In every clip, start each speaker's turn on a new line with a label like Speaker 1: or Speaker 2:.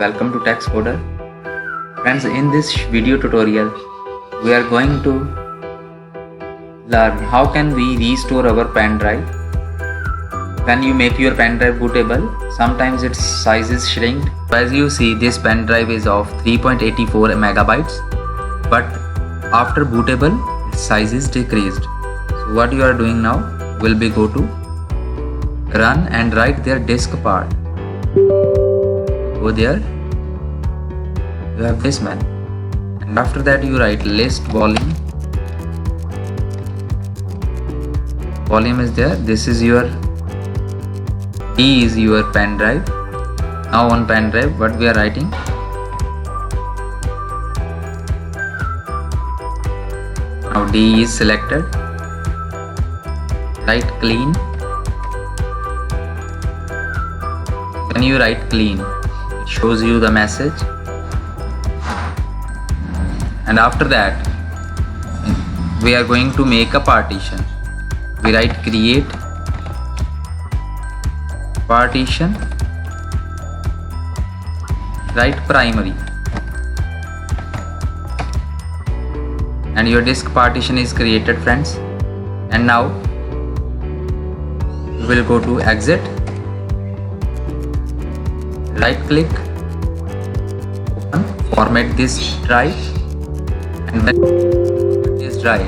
Speaker 1: welcome to TextCoder. Friends, in this video tutorial we are going to learn how can we restore our pen drive. When you make your pen drive bootable, sometimes its size is shrinked. As you see, this pen drive is of 3.84 megabytes, but after bootable its size is decreased. So what you are doing now will be go to run and write their disk part. Go there, you have this man, and after that you write list volume. Volume is there. This is your D is your pen drive. Now on pen drive what we are writing, now D is selected, write clean. When you write clean, it shows you the message, and after that we are going to make a partition. We write create partition, write primary, and your disk partition is created, friends. And now we will go to exit, right click, open, format this drive, and then this drive.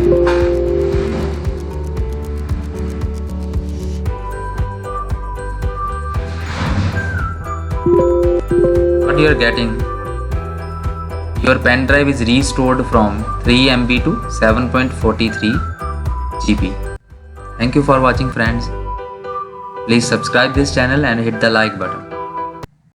Speaker 1: What you are getting, your pen drive is restored from 3 MB to 7.43 GB. Thank you for watching, friends. Please subscribe this channel and hit the like button.